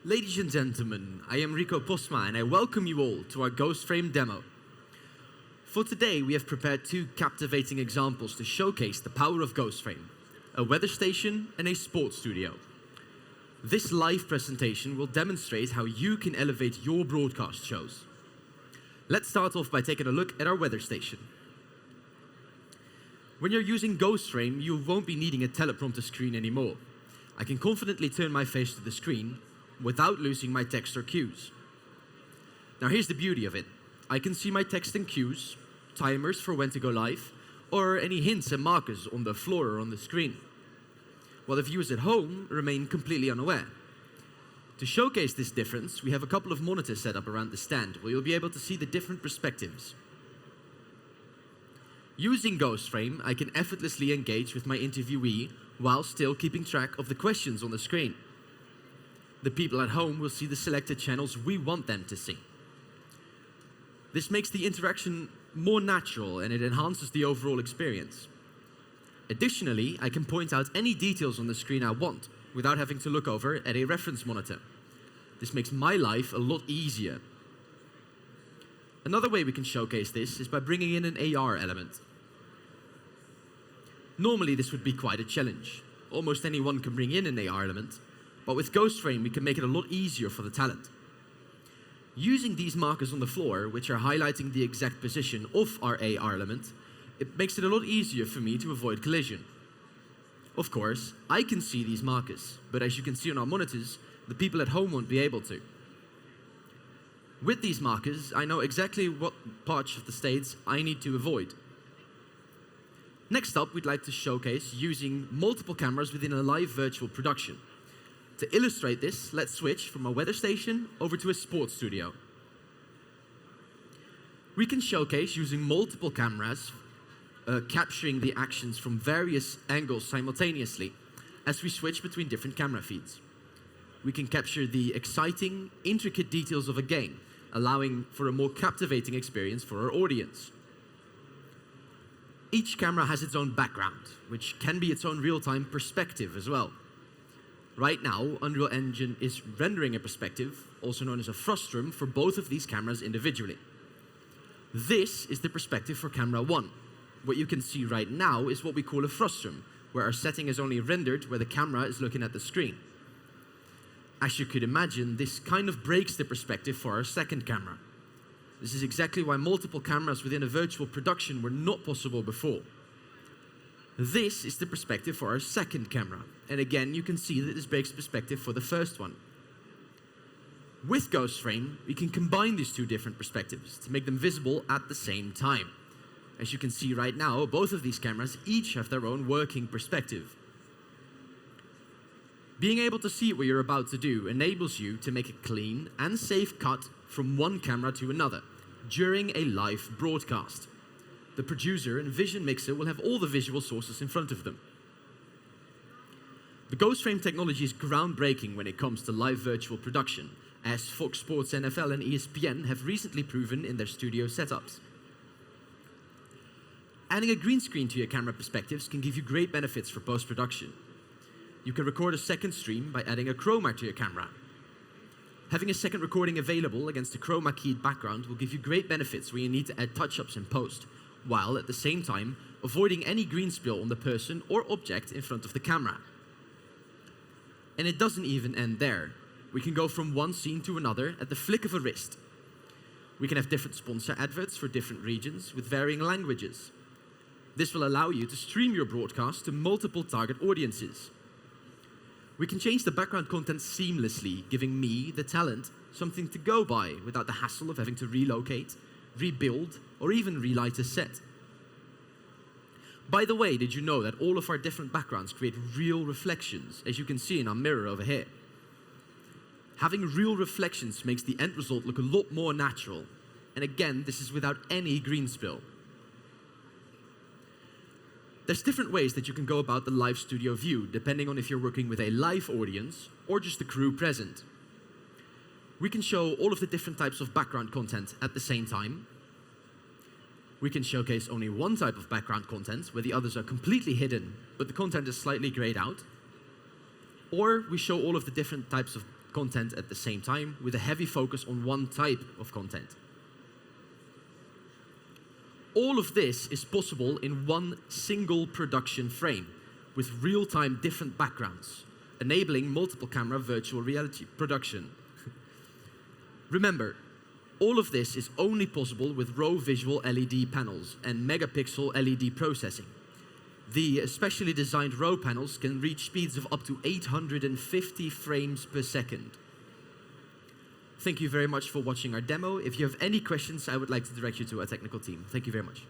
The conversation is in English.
Ladies and gentlemen, I am Rico Posma and I welcome you all to our GhostFrame demo. For today, we have prepared two captivating examples to showcase the power of GhostFrame, a weather station and a sports studio. This live presentation will demonstrate how you can elevate your broadcast shows. Let's start off by taking a look at our weather station. When you're using GhostFrame, you won't be needing a teleprompter screen anymore. I can confidently turn my face to the screen without losing my text or cues. Now here's the beauty of it. I can see my text and cues, timers for when to go live, or any hints and markers on the floor or on the screen, while the viewers at home remain completely unaware. To showcase this difference, we have a couple of monitors set up around the stand where you'll be able to see the different perspectives. Using GhostFrame, I can effortlessly engage with my interviewee while still keeping track of the questions on the screen. The people at home will see the selected channels we want them to see. This makes the interaction more natural and it enhances the overall experience. Additionally, I can point out any details on the screen I want without having to look over at a reference monitor. This makes my life a lot easier. Another way we can showcase this is by bringing in an AR element. Normally this would be quite a challenge. Almost anyone can bring in an AR element, but with GhostFrame we can make it a lot easier for the talent. Using these markers on the floor, which are highlighting the exact position of our AR element, it makes it a lot easier for me to avoid collision. Of course, I can see these markers, but as you can see on our monitors, the people at home won't be able to. With these markers, I know exactly what parts of the stage I need to avoid. Next up, we'd like to showcase using multiple cameras within a live virtual production. To illustrate this, let's switch from a weather station over to a sports studio. We can showcase using multiple cameras, capturing the actions from various angles simultaneously as we switch between different camera feeds. We can capture the exciting, intricate details of a game, allowing for a more captivating experience for our audience. Each camera has its own background, which can be its own real-time perspective as well. Right now, Unreal Engine is rendering a perspective, also known as a frustum, for both of these cameras individually. This is the perspective for camera 1. What you can see right now is what we call a frustum, where our setting is only rendered where the camera is looking at the screen. As you could imagine, this kind of breaks the perspective for our second camera. This is exactly why multiple cameras within a virtual production were not possible before. This is the perspective for our second camera. And again, you can see that this breaks perspective for the first one. With GhostFrame, we can combine these two different perspectives to make them visible at the same time. As you can see right now, both of these cameras each have their own working perspective. Being able to see what you're about to do enables you to make a clean and safe cut from one camera to another during a live broadcast. The producer and vision mixer will have all the visual sources in front of them. The GhostFrame technology is groundbreaking when it comes to live virtual production, as Fox Sports, NFL, and ESPN have recently proven in their studio setups. Adding a green screen to your camera perspectives can give you great benefits for post-production. You can record a second stream by adding a chroma to your camera. Having a second recording available against a chroma keyed background will give you great benefits when you need to add touch-ups in post, while at the same time avoiding any green spill on the person or object in front of the camera. And it doesn't even end there. We can go from one scene to another at the flick of a wrist. We can have different sponsor adverts for different regions with varying languages. This will allow you to stream your broadcast to multiple target audiences. We can change the background content seamlessly, giving me, the talent, something to go by without the hassle of having to relocate, rebuild, or even relight a set. By the way, did you know that all of our different backgrounds create real reflections, as you can see in our mirror over here? Having real reflections makes the end result look a lot more natural. And again, this is without any green spill. There's different ways that you can go about the live studio view, depending on if you're working with a live audience or just the crew present. We can show all of the different types of background content at the same time. We can showcase only one type of background content where the others are completely hidden, but the content is slightly grayed out. Or we show all of the different types of content at the same time with a heavy focus on one type of content. All of this is possible in one single production frame with real-time different backgrounds, enabling multiple camera virtual reality production. Remember, all of this is only possible with ROE Visual LED panels and megapixel LED processing. The specially designed ROE panels can reach speeds of up to 850 frames per second. Thank you very much for watching our demo. If you have any questions, I would like to direct you to our technical team. Thank you very much.